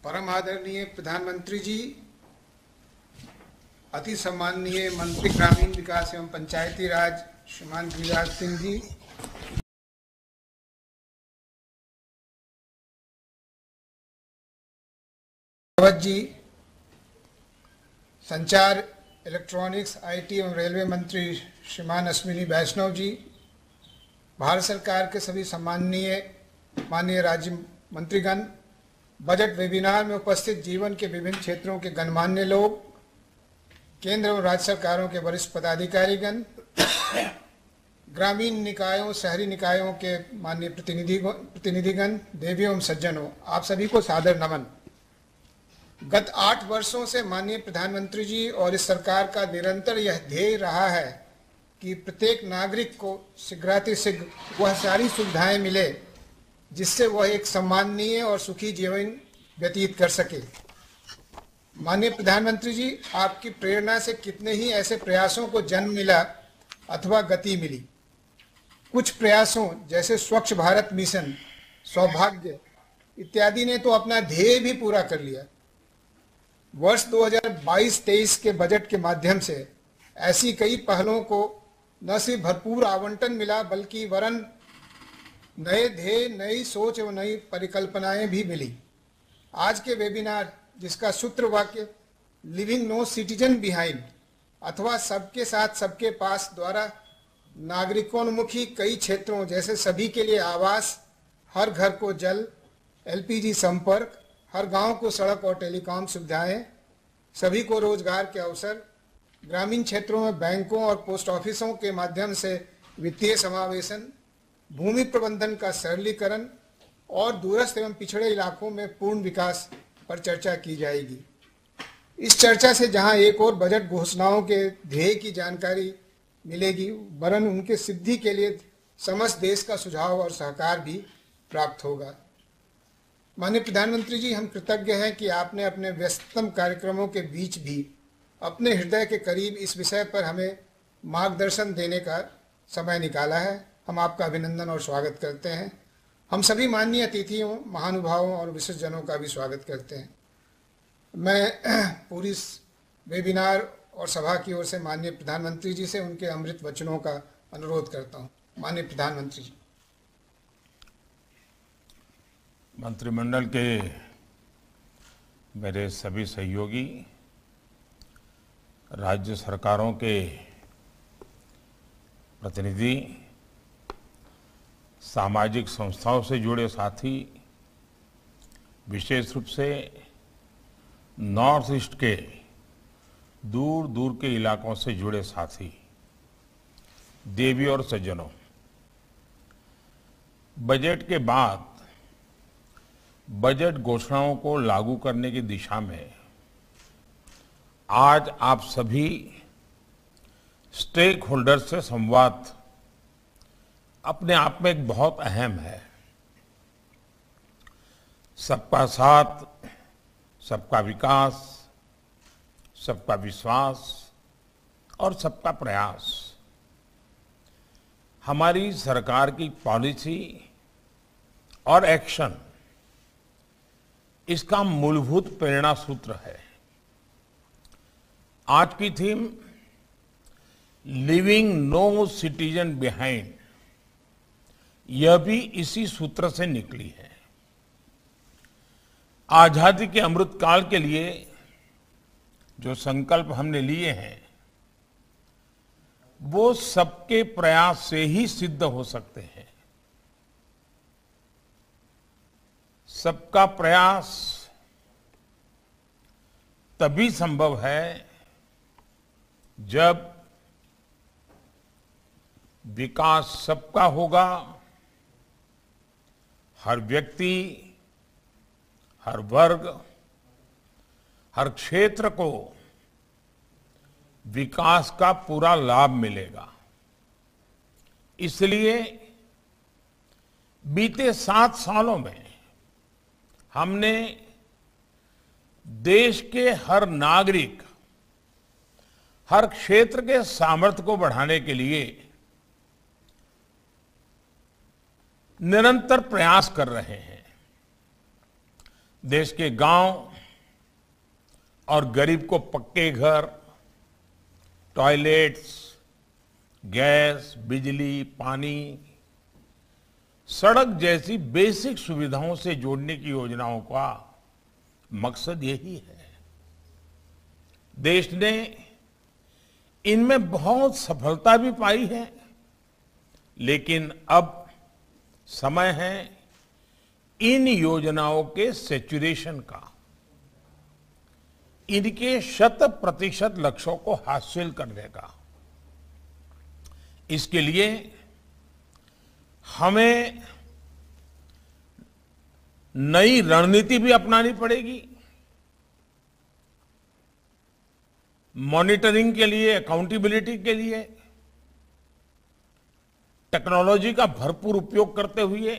परम आदरणीय प्रधानमंत्री जी, अति सम्माननीय मंत्री ग्रामीण विकास एवं पंचायती राज श्रीमान गिरिराज सिंह जी, जी, संचार, इलेक्ट्रॉनिक्स, आईटी एवं रेलवे मंत्री श्रीमान अश्विनी वैष्णव जी, भारत सरकार के सभी माननीय राज्य मंत्रीगण, बजट वेबिनार में उपस्थित जीवन के विभिन्न क्षेत्रों के गणमान्य लोग, केंद्र और राज्य सरकारों के वरिष्ठ पदाधिकारीगण, ग्रामीण निकायों, शहरी निकायों के माननीय प्रतिनिधिगण, देवियों एवं सज्जनों, आप सभी को सादर नमन। गत 8 वर्षों से माननीय प्रधानमंत्री जी और इस सरकार का निरंतर यह ध्येय रहा है कि प्रत्येक नागरिक को शीघ्रातिशीघ्र वह सारी सुविधाएं मिले जिससे वह एक सम्माननीय और सुखी जीवन व्यतीत कर सके। माननीय प्रधानमंत्री जी, आपकी प्रेरणा से कितने ही ऐसे प्रयासों को जन्म मिला अथवा गति मिली। कुछ प्रयासों जैसे स्वच्छ भारत मिशन, सौभाग्य इत्यादि ने तो अपना ध्येय भी पूरा कर लिया। वर्ष 2022-23 के बजट के माध्यम से ऐसी कई पहलों को न सिर्फ भरपूर आवंटन मिला बल्कि वरन नए ध्येय, नई सोच एवं नई परिकल्पनाएं भी मिली। आज के वेबिनार, जिसका सूत्र वाक्य लिविंग नो सिटीजन बिहाइंड अथवा सबके साथ सबके पास द्वारा नागरिकोन्मुखी कई क्षेत्रों जैसे सभी के लिए आवास, हर घर को जल, एलपीजी संपर्क, हर गांव को सड़क और टेलीकॉम सुविधाएं, सभी को रोजगार के अवसर, ग्रामीण क्षेत्रों में बैंकों और पोस्ट ऑफिसों के माध्यम से वित्तीय समावेशन, भूमि प्रबंधन का सरलीकरण और दूरस्थ एवं पिछड़े इलाकों में पूर्ण विकास पर चर्चा की जाएगी। इस चर्चा से जहां एक और बजट घोषणाओं के ध्येय की जानकारी मिलेगी, वरन उनके सिद्धि के लिए समस्त देश का सुझाव और सहकार भी प्राप्त होगा। माननीय प्रधानमंत्री जी, हम कृतज्ञ हैं कि आपने अपने व्यस्ततम कार्यक्रमों के बीच भी अपने हृदय के करीब इस विषय पर हमें मार्गदर्शन देने का समय निकाला है। हम आपका अभिनंदन और स्वागत करते हैं। हम सभी माननीय अतिथियों, महानुभावों और विशिष्टजनों का भी स्वागत करते हैं। मैं पूरी वेबिनार और सभा की ओर से माननीय प्रधानमंत्री जी से उनके अमृत वचनों का अनुरोध करता हूं। माननीय प्रधानमंत्री जी। मंत्रिमंडल के मेरे सभी सहयोगी, राज्य सरकारों के प्रतिनिधि, सामाजिक संस्थाओं से जुड़े साथी, विशेष रूप से नॉर्थ ईस्ट के दूर दूर के इलाकों से जुड़े साथी, देवी और सज्जनों, बजट के बाद बजट घोषणाओं को लागू करने की दिशा में आज आप सभी स्टेक होल्डर्स से संवाद अपने आप में एक बहुत अहम है। सबका साथ, सबका विकास, सबका विश्वास और सबका प्रयास हमारी सरकार की पॉलिसी और एक्शन, इसका मूलभूत प्रेरणा सूत्र है। आज की theme leaving no citizen behind, यह भी इसी सूत्र से निकली है। आजादी के अमृत काल के लिए जो संकल्प हमने लिए हैं, वो सबके प्रयास से ही सिद्ध हो सकते हैं। सबका प्रयास तभी संभव है जब विकास सबका होगा, हर व्यक्ति, हर वर्ग, हर क्षेत्र को विकास का पूरा लाभ मिलेगा। इसलिए बीते 7 सालों में हमने देश के हर नागरिक, हर क्षेत्र के सामर्थ्य को बढ़ाने के लिए निरंतर प्रयास कर रहे हैं। देश के गांव और गरीब को पक्के घर, टॉयलेट्स, गैस, बिजली, पानी, सड़क जैसी बेसिक सुविधाओं से जोड़ने की योजनाओं का मकसद यही है। देश ने इनमें बहुत सफलता भी पाई है, लेकिन अब समय है इन योजनाओं के सैचुरेशन का, इनके 100% लक्ष्यों को हासिल करने का। इसके लिए हमें नई रणनीति भी अपनानी पड़ेगी। मॉनिटरिंग के लिए, अकाउंटेबिलिटी के लिए टेक्नोलॉजी का भरपूर उपयोग करते हुए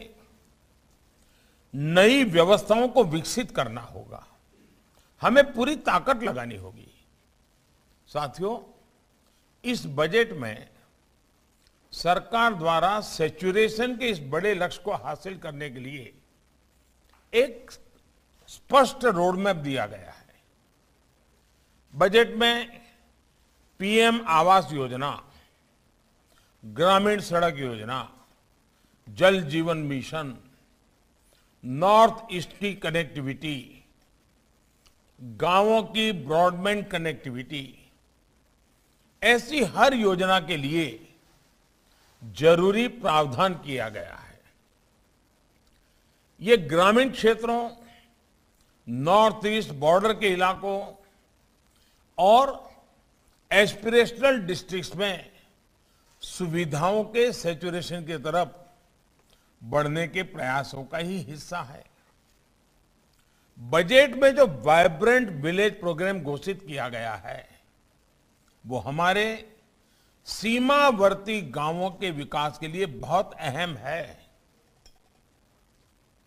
नई व्यवस्थाओं को विकसित करना होगा। हमें पूरी ताकत लगानी होगी। साथियों, इस बजट में सरकार द्वारा सैचुरेशन के इस बड़े लक्ष्य को हासिल करने के लिए एक स्पष्ट रोड मैप दिया गया है। बजट में पीएम आवास योजना, ग्रामीण सड़क योजना, जल जीवन मिशन, नॉर्थ ईस्ट की कनेक्टिविटी, गांवों की ब्रॉडबैंड कनेक्टिविटी, ऐसी हर योजना के लिए जरूरी प्रावधान किया गया है। ये ग्रामीण क्षेत्रों, नॉर्थ ईस्ट बॉर्डर के इलाकों और एस्पिरेशनल डिस्ट्रिक्ट्स में सुविधाओं के सैचुरेशन की तरफ बढ़ने के प्रयासों का ही हिस्सा है। बजट में जो वाइब्रेंट विलेज प्रोग्राम घोषित किया गया है, वो हमारे सीमावर्ती गांवों के विकास के लिए बहुत अहम है।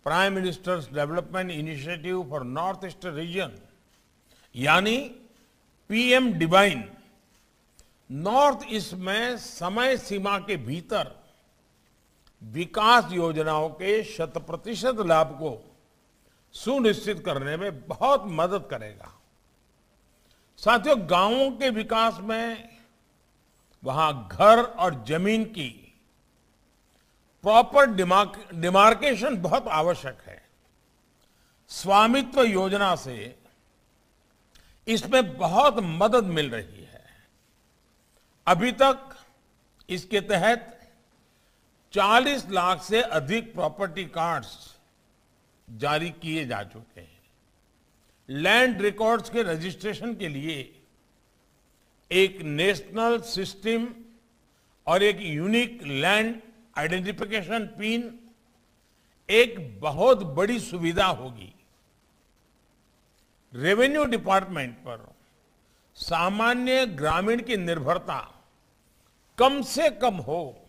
Prime ministers development initiative for north east region यानी पीएम डिवाइन, नॉर्थ ईस्ट में समय सीमा के भीतर विकास योजनाओं के 100% लाभ को सुनिश्चित करने में बहुत मदद करेगा। साथियों, गांवों के विकास में वहां घर और जमीन की प्रॉपर डिमार्केशन बहुत आवश्यक है। स्वामित्व योजना से इसमें बहुत मदद मिल रही है। अभी तक इसके तहत 40 लाख से अधिक प्रॉपर्टी कार्ड्स जारी किए जा चुके हैं। लैंड रिकॉर्ड्स के रजिस्ट्रेशन के लिए एक नेशनल सिस्टम और एक यूनिक लैंड आइडेंटिफिकेशन पिन एक बहुत बड़ी सुविधा होगी। रेवेन्यू डिपार्टमेंट पर सामान्य ग्रामीण की निर्भरता कम से कम हो,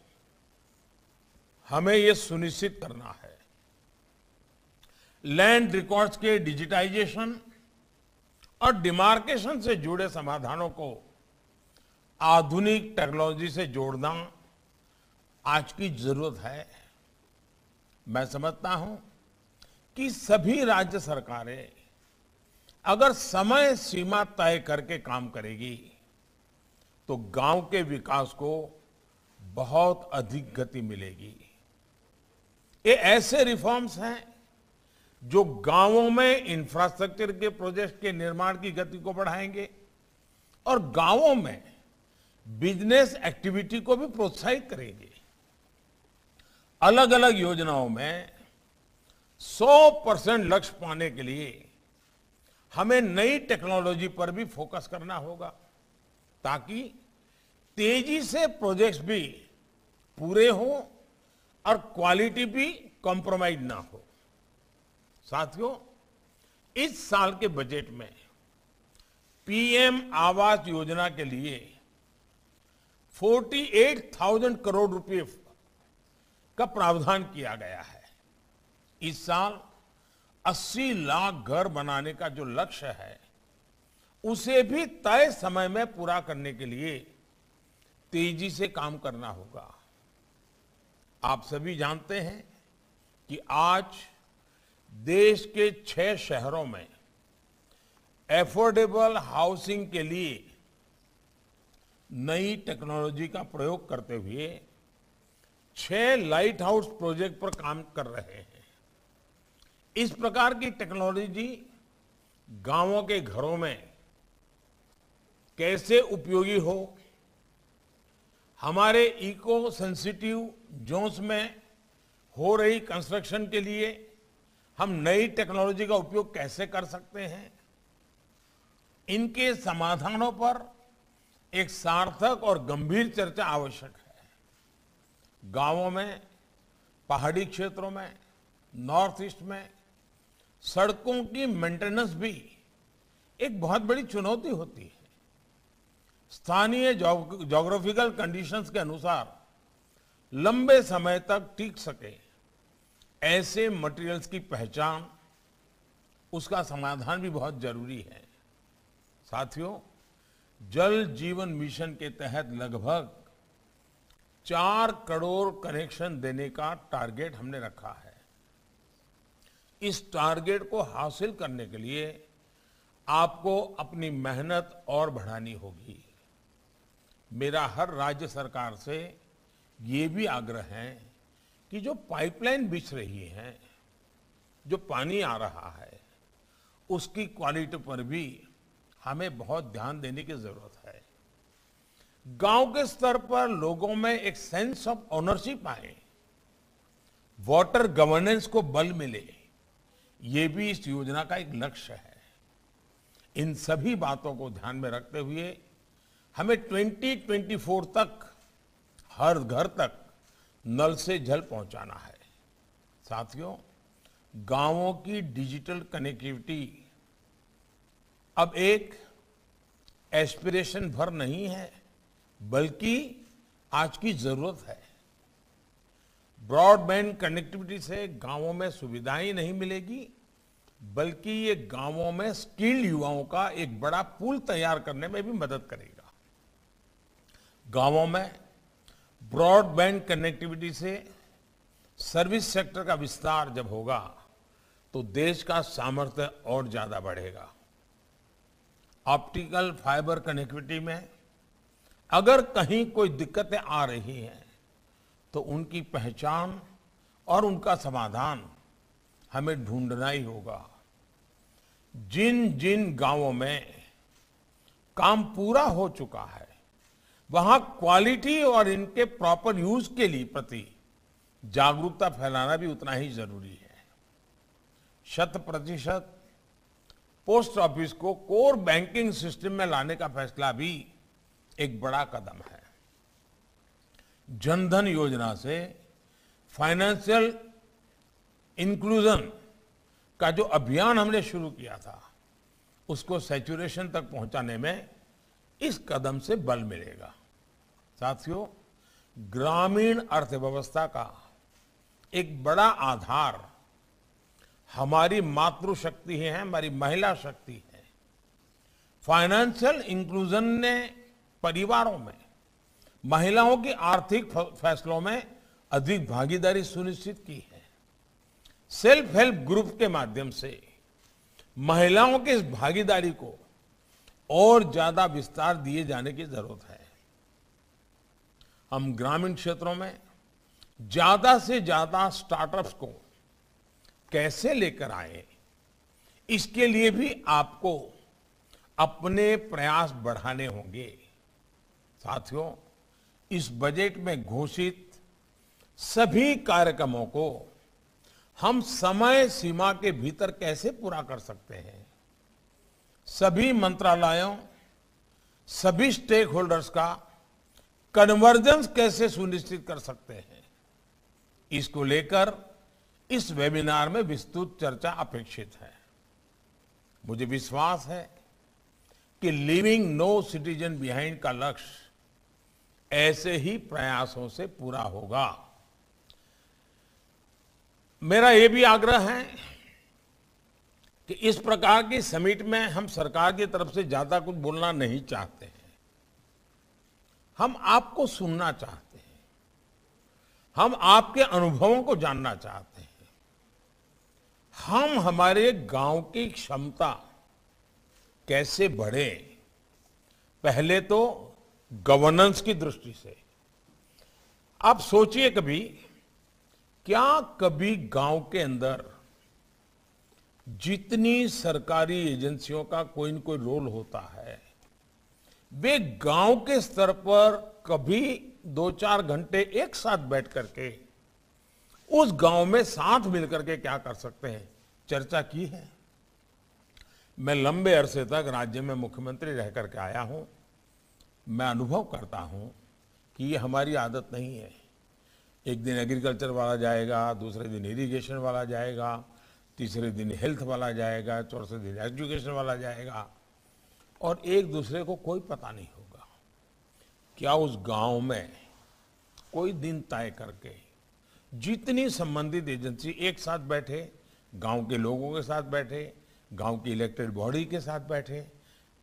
हमें यह सुनिश्चित करना है। लैंड रिकॉर्ड्स के डिजिटाइजेशन और डिमार्केशन से जुड़े समाधानों को आधुनिक टेक्नोलॉजी से जोड़ना आज की जरूरत है। मैं समझता हूं कि सभी राज्य सरकारें अगर समय सीमा तय करके काम करेगी तो गांव के विकास को बहुत अधिक गति मिलेगी। ये ऐसे रिफॉर्म्स हैं जो गांवों में इंफ्रास्ट्रक्चर के प्रोजेक्ट के निर्माण की गति को बढ़ाएंगे और गांवों में बिजनेस एक्टिविटी को भी प्रोत्साहित करेंगे। अलग अलग योजनाओं में 100% लक्ष्य पाने के लिए हमें नई टेक्नोलॉजी पर भी फोकस करना होगा ताकि तेजी से प्रोजेक्ट्स भी पूरे हों और क्वालिटी भी कॉम्प्रोमाइज ना हो। साथियों, इस साल के बजट में पीएम आवास योजना के लिए 48,000 करोड़ रुपए का प्रावधान किया गया है। इस साल 80 लाख घर बनाने का जो लक्ष्य है उसे भी तय समय में पूरा करने के लिए तेजी से काम करना होगा। आप सभी जानते हैं कि आज देश के 6 शहरों में एफोर्डेबल हाउसिंग के लिए नई टेक्नोलॉजी का प्रयोग करते हुए 6 लाइट हाउस प्रोजेक्ट पर काम कर रहे हैं। इस प्रकार की टेक्नोलॉजी गांवों के घरों में कैसे उपयोगी हो, हमारे इको सेंसिटिव जोन्स में हो रही कंस्ट्रक्शन के लिए हम नई टेक्नोलॉजी का उपयोग कैसे कर सकते हैं, इनके समाधानों पर एक सार्थक और गंभीर चर्चा आवश्यक है। गांवों में, पहाड़ी क्षेत्रों में, नॉर्थ ईस्ट में सड़कों की मेंटेनेंस भी एक बहुत बड़ी चुनौती होती है। स्थानीय ज्योग्राफिकल कंडीशंस के अनुसार लंबे समय तक टिक सके ऐसे मटेरियल्स की पहचान, उसका समाधान भी बहुत जरूरी है। साथियों, जल जीवन मिशन के तहत लगभग 4 करोड़ कनेक्शन देने का टारगेट हमने रखा है। इस टारगेट को हासिल करने के लिए आपको अपनी मेहनत और बढ़ानी होगी। मेरा हर राज्य सरकार से ये भी आग्रह है कि जो पाइपलाइन बिछ रही है, जो पानी आ रहा है, उसकी क्वालिटी पर भी हमें बहुत ध्यान देने की जरूरत है। गांव के स्तर पर लोगों में एक सेंस ऑफ ओनरशिप आए, वाटर गवर्नेंस को बल मिले, ये भी इस योजना का एक लक्ष्य है। इन सभी बातों को ध्यान में रखते हुए हमें 2024 तक हर घर तक नल से जल पहुंचाना है। साथियों, गांवों की डिजिटल कनेक्टिविटी अब एक एस्पिरेशन भर नहीं है, बल्कि आज की जरूरत है। ब्रॉडबैंड कनेक्टिविटी से गांवों में सुविधाएं नहीं मिलेगी, बल्कि ये गांवों में स्किल्ड युवाओं का एक बड़ा पूल तैयार करने में भी मदद करेगा। गांवों में ब्रॉडबैंड कनेक्टिविटी से सर्विस सेक्टर का विस्तार जब होगा तो देश का सामर्थ्य और ज्यादा बढ़ेगा। ऑप्टिकल फाइबर कनेक्टिविटी में अगर कहीं कोई दिक्कतें आ रही हैं तो उनकी पहचान और उनका समाधान हमें ढूंढना ही होगा। जिन जिन गांवों में काम पूरा हो चुका है, वहां क्वालिटी और इनके प्रॉपर यूज के लिए प्रति जागरूकता फैलाना भी उतना ही जरूरी है। 100% पोस्ट ऑफिस को कोर बैंकिंग सिस्टम में लाने का फैसला भी एक बड़ा कदम है। जनधन योजना से फाइनेंशियल इंक्लूजन का जो अभियान हमने शुरू किया था, उसको सैचुरेशन तक पहुंचाने में इस कदम से बल मिलेगा। साथियों, ग्रामीण अर्थव्यवस्था का एक बड़ा आधार हमारी मातृशक्ति है, हमारी महिला शक्ति है। फाइनेंशियल इंक्लूजन ने परिवारों में महिलाओं की आर्थिक फैसलों में अधिक भागीदारी सुनिश्चित की है। सेल्फ हेल्प ग्रुप के माध्यम से महिलाओं की इस भागीदारी को और ज्यादा विस्तार दिए जाने की जरूरत है। हम ग्रामीण क्षेत्रों में ज्यादा से ज्यादा स्टार्टअप्स को कैसे लेकर आए, इसके लिए भी आपको अपने प्रयास बढ़ाने होंगे। साथियों, इस बजट में घोषित सभी कार्यक्रमों को हम समय सीमा के भीतर कैसे पूरा कर सकते हैं, सभी मंत्रालयों, सभी स्टेक होल्डर्स का कन्वर्जेंस कैसे सुनिश्चित कर सकते हैं, इसको लेकर इस वेबिनार में विस्तृत चर्चा अपेक्षित है। मुझे विश्वास है कि लीविंग नो सिटीजन बिहाइंड का लक्ष्य ऐसे ही प्रयासों से पूरा होगा। मेरा यह भी आग्रह है कि इस प्रकार की समिट में हम सरकार की तरफ से ज्यादा कुछ बोलना नहीं चाहते हैं। हम आपको सुनना चाहते हैं, हम आपके अनुभवों को जानना चाहते हैं। हम हमारे गांव की क्षमता कैसे बढ़े, पहले तो गवर्नेंस की दृष्टि से। आप सोचिए कभी, क्या कभी गांव के अंदर जितनी सरकारी एजेंसियों का कोई न कोई रोल होता है, वे गांव के स्तर पर कभी 2-4 घंटे एक साथ बैठ करके उस गांव में साथ मिलकर के क्या कर सकते हैं, चर्चा की है? मैं लंबे अरसे तक राज्य में मुख्यमंत्री रह करके आया हूं। मैं अनुभव करता हूं कि ये हमारी आदत नहीं है। एक दिन एग्रीकल्चर वाला जाएगा, दूसरे दिन इरिगेशन वाला जाएगा, तीसरे दिन हेल्थ वाला जाएगा, चौथे दिन एजुकेशन वाला जाएगा, और एक दूसरे को कोई पता नहीं होगा। क्या उस गांव में कोई दिन तय करके जितनी संबंधित एजेंसी एक साथ बैठे, गांव के लोगों के साथ बैठे, गांव की इलेक्टेड बॉडी के साथ बैठे,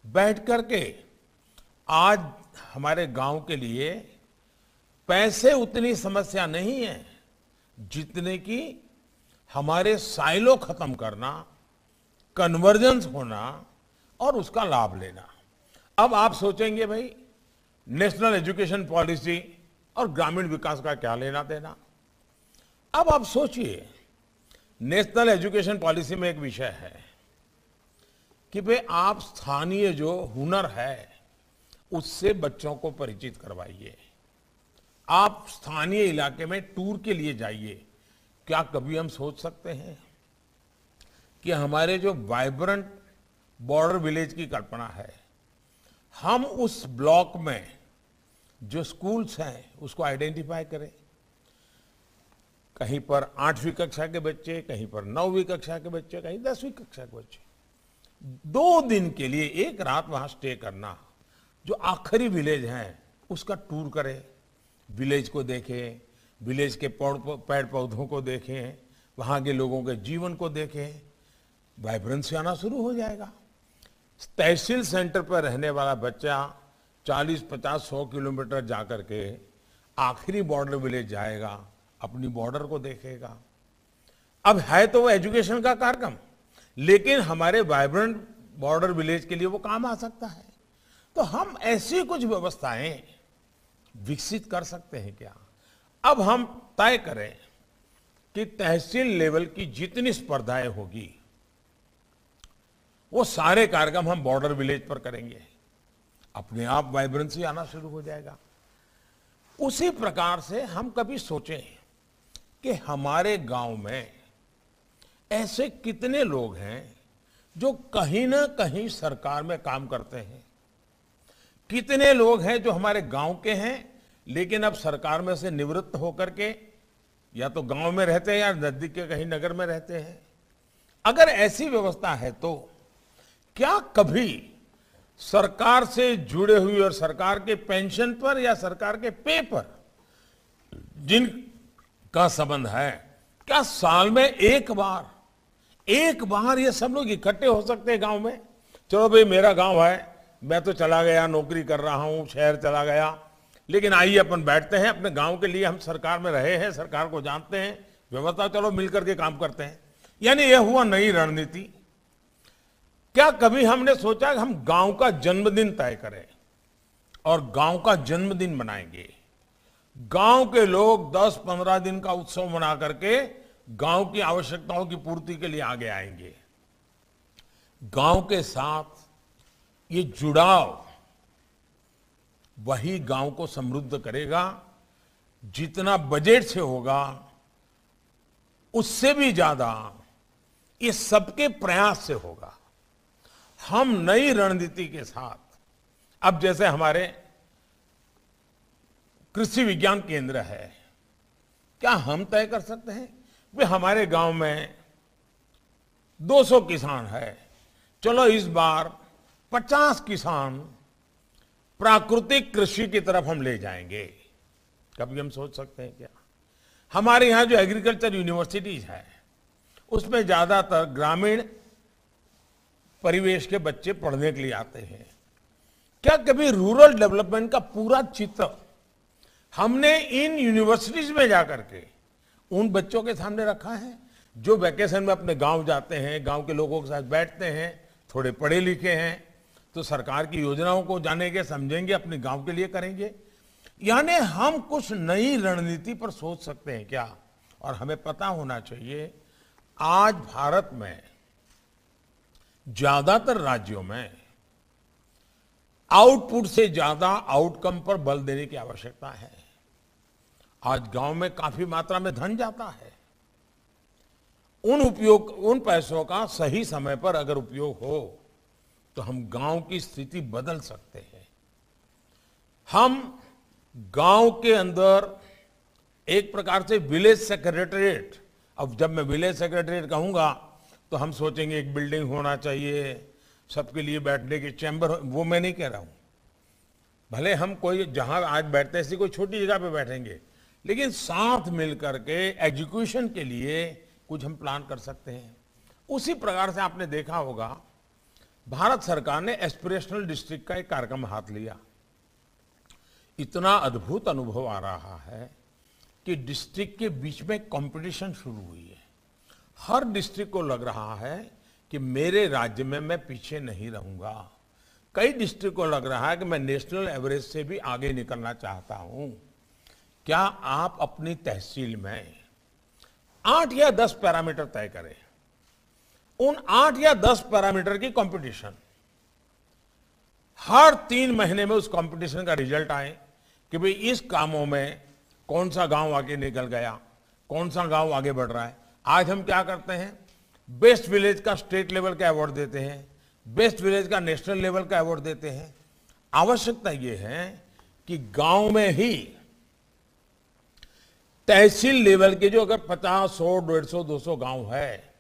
बैठ करके आज हमारे गांव के लिए पैसे उतनी समस्या नहीं है जितने की हमारे साइलो खत्म करना, कन्वर्जेंस होना और उसका लाभ लेना। अब आप सोचेंगे भाई, नेशनल एजुकेशन पॉलिसी और ग्रामीण विकास का क्या लेना देना? अब आप सोचिए, नेशनल एजुकेशन पॉलिसी में एक विषय है कि भाई आप स्थानीय जो हुनर है उससे बच्चों को परिचित करवाइए। आप स्थानीय इलाके में टूर के लिए जाइए। क्या कभी हम सोच सकते हैं कि हमारे जो वाइब्रेंट बॉर्डर विलेज की कल्पना है, हम उस ब्लॉक में जो स्कूल्स हैं उसको आइडेंटिफाई करें? कहीं पर 8वीं कक्षा के बच्चे, कहीं पर 9वीं कक्षा के बच्चे, कहीं 10वीं कक्षा के बच्चे, 2 दिन के लिए एक रात वहां स्टे करना, जो आखिरी विलेज है उसका टूर करें, विलेज को देखें, विलेज के पेड़ पौधों को देखें, वहां के लोगों के जीवन को देखें, वाइब्रेंसी आना शुरू हो जाएगा। तहसील सेंटर पर रहने वाला बच्चा 40, 50, 100 किलोमीटर जाकर के आखिरी बॉर्डर विलेज जाएगा, अपनी बॉर्डर को देखेगा। अब है तो वो एजुकेशन का कार्यक्रम, लेकिन हमारे वाइब्रेंट बॉर्डर विलेज के लिए वो काम आ सकता है। तो हम ऐसी कुछ व्यवस्थाएं विकसित कर सकते हैं क्या? अब हम तय करें कि तहसील लेवल की जितनी स्पर्धाएं होगी वो सारे कार्यक्रम हम बॉर्डर विलेज पर करेंगे, अपने आप वाइब्रेंसी आना शुरू हो जाएगा। उसी प्रकार से हम कभी सोचें कि हमारे गांव में ऐसे कितने लोग हैं जो कहीं ना कहीं सरकार में काम करते हैं, कितने लोग हैं जो हमारे गांव के हैं लेकिन अब सरकार में से निवृत्त होकर के या तो गांव में रहते हैं या नजदीक के कहीं नगर में रहते हैं। अगर ऐसी व्यवस्था है तो क्या कभी सरकार से जुड़े हुए और सरकार के पेंशन पर या सरकार के पे पर जिनका संबंध है, क्या साल में एक बार ये सब लोग इकट्ठे हो सकते हैं गांव में? चलो भाई मेरा गांव है, मैं तो चला गया, नौकरी कर रहा हूं, शहर चला गया, लेकिन आइए अपन बैठते हैं, अपने गांव के लिए हम सरकार में रहे हैं, सरकार को जानते हैं, व्यवस्था चलो मिलकर के काम करते हैं। यानी यह हुआ नई रणनीति। क्या कभी हमने सोचा कि हम गांव का जन्मदिन तय करें और गांव का जन्मदिन मनाएंगे? गांव के लोग 10-15 दिन का उत्सव मना करके गांव की आवश्यकताओं की पूर्ति के लिए आगे आएंगे। गांव के साथ ये जुड़ाव वही गांव को समृद्ध करेगा। जितना बजट से होगा उससे भी ज्यादा ये सबके प्रयास से होगा। हम नई रणनीति के साथ, अब जैसे हमारे कृषि विज्ञान केंद्र है, क्या हम तय कर सकते हैं कि हमारे गांव में 200 किसान है, चलो इस बार 50 किसान प्राकृतिक कृषि की तरफ हम ले जाएंगे? कभी हम सोच सकते हैं क्या? हमारे यहां जो एग्रीकल्चर यूनिवर्सिटीज है उसमें ज्यादातर ग्रामीण परिवेश के बच्चे पढ़ने के लिए आते हैं। क्या कभी रूरल डेवलपमेंट का पूरा चित्र हमने इन यूनिवर्सिटीज में जाकर के उन बच्चों के सामने रखा है जो वैकेशन में अपने गांव जाते हैं, गांव के लोगों के साथ बैठते हैं, थोड़े पढ़े लिखे हैं, तो सरकार की योजनाओं को जानेंगे, समझेंगे, अपने गांव के लिए करेंगे। यानी हम कुछ नई रणनीति पर सोच सकते हैं क्या? और हमें पता होना चाहिए, आज भारत में ज्यादातर राज्यों में आउटपुट से ज्यादा आउटकम पर बल देने की आवश्यकता है। आज गांव में काफी मात्रा में धन जाता है। उन पैसों का सही समय पर अगर उपयोग हो तो हम गांव की स्थिति बदल सकते हैं। हम गांव के अंदर एक प्रकार से विलेज सेक्रेटरीट, अब जब मैं विलेज सेक्रेटरीट कहूंगा तो हम सोचेंगे एक बिल्डिंग होना चाहिए, सबके लिए बैठने की चैम्बर, वो मैं नहीं कह रहा हूं। भले हम कोई जहां आज बैठते हैं ऐसी कोई छोटी जगह पे बैठेंगे, लेकिन साथ मिलकर के एजुकेशन के लिए कुछ हम प्लान कर सकते हैं। उसी प्रकार से आपने देखा होगा, भारत सरकार ने एस्पिरेशनल डिस्ट्रिक्ट का एक कार्यक्रम हाथ लिया। इतना अद्भुत अनुभव आ रहा है कि डिस्ट्रिक्ट के बीच में कंपटीशन शुरू हुई है। हर डिस्ट्रिक्ट को लग रहा है कि मेरे राज्य में मैं पीछे नहीं रहूंगा। कई डिस्ट्रिक्ट को लग रहा है कि मैं नेशनल एवरेज से भी आगे निकलना चाहता हूं। क्या आप अपनी तहसील में 8 या 10 पैरामीटर तय करें, उन 8 या 10 पैरामीटर की कंपटीशन, हर 3 महीने में उस कंपटीशन का रिजल्ट आए कि भाई इस कामों में कौन सा गांव आगे निकल गया, कौन सा गांव आगे बढ़ रहा है। आज हम क्या करते हैं, बेस्ट विलेज का स्टेट लेवल का अवार्ड देते हैं, बेस्ट विलेज का नेशनल लेवल का अवार्ड देते हैं। आवश्यकता यह है कि गांव में ही तहसील लेवल के जो अगर 50, 100, 150, 200 गांव है,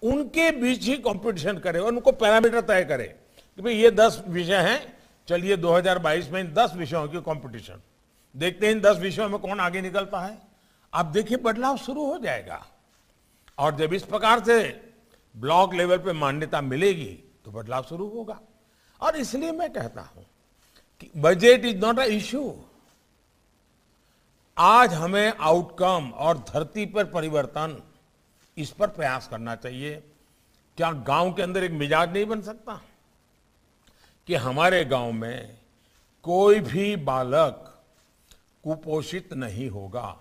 उनके बीच ही कंपटीशन करें और उनको पैरामीटर तय करें कि भाई ये 10 विषय हैं, चलिए 2022 में इन 10 विषयों की कंपटीशन देखते हैं, इन 10 विषयों में कौन आगे निकलता है। आप देखिए बदलाव शुरू हो जाएगा। और जब इस प्रकार से ब्लॉक लेवल पे मान्यता मिलेगी तो बदलाव शुरू होगा। और इसलिए मैं कहता हूं कि budget is not a issue. आज हमें आउटकम और धरती पर परिवर्तन, इस पर प्रयास करना चाहिए। क्या गांव के अंदर एक मिजाज नहीं बन सकता कि हमारे गांव में कोई भी बालक कुपोषित नहीं होगा?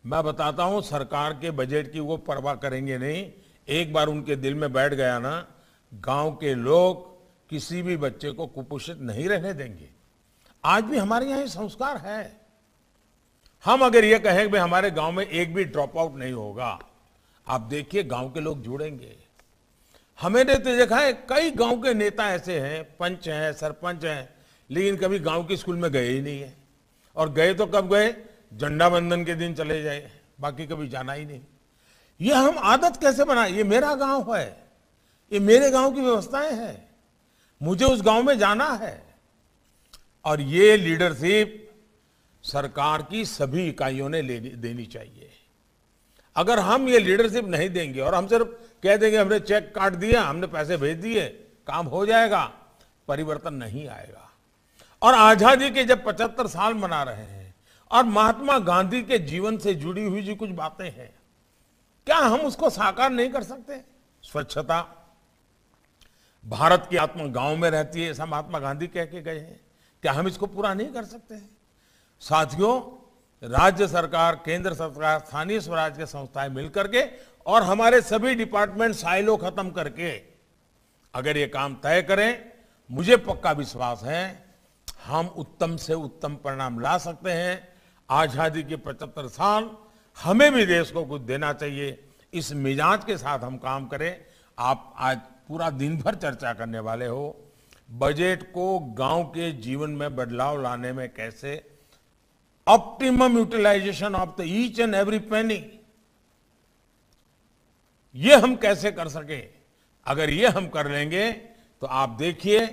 मैं बताता हूं, सरकार के बजट की वो परवाह करेंगे नहीं। एक बार उनके दिल में बैठ गया ना, गांव के लोग किसी भी बच्चे को कुपोषित नहीं रहने देंगे। आज भी हमारे यहाँ ये संस्कार है। हम अगर ये कहें कि भाई हमारे गांव में एक भी ड्रॉप आउट नहीं होगा, आप देखिए गांव के लोग जुड़ेंगे। हमने तो देखा है कई गांव के नेता ऐसे हैं, पंच हैं, सरपंच हैं, लेकिन कभी गांव के स्कूल में गए ही नहीं है। और गए तो कब गए, झंडा बंदन के दिन चले जाए, बाकी कभी जाना ही नहीं। ये हम आदत कैसे बनाए? ये मेरा गांव है, ये मेरे गांव की व्यवस्थाएं हैं, मुझे उस गांव में जाना है। और ये लीडरशिप सरकार की सभी इकाइयों ने देनी चाहिए। अगर हम ये लीडरशिप नहीं देंगे और हम सिर्फ कह देंगे हमने चेक काट दिया, हमने पैसे भेज दिए, काम हो जाएगा, परिवर्तन नहीं आएगा। और आजादी के जब 75 साल मना रहे हैं और महात्मा गांधी के जीवन से जुड़ी हुई जो कुछ बातें हैं, क्या हम उसको साकार नहीं कर सकते? स्वच्छता, भारत की आत्मा गांव में रहती है, ऐसा महात्मा गांधी कह के गए हैं। क्या हम इसको पूरा नहीं कर सकते हैं? साथियों, राज्य सरकार, केंद्र सरकार, स्थानीय स्वराज के संस्थाएं मिलकर के और हमारे सभी डिपार्टमेंट साइलो खत्म करके अगर ये काम तय करें, मुझे पक्का विश्वास है हम उत्तम से उत्तम परिणाम ला सकते हैं। आजादी के 75 साल, हमें भी देश को कुछ देना चाहिए। इस मिजाज के साथ हम काम करें। आप आज पूरा दिन भर चर्चा करने वाले हो बजट को गांव के जीवन में बदलाव लाने में कैसे, optimum utilisation of the each and every penny, ये हम कैसे कर सके। अगर ये हम कर लेंगे तो आप देखिए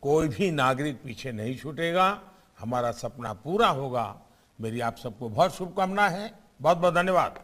कोई भी नागरिक पीछे नहीं छूटेगा, हमारा सपना पूरा होगा। मेरी आप सबको बहुत शुभकामनाएं हैं। बहुत बहुत धन्यवाद।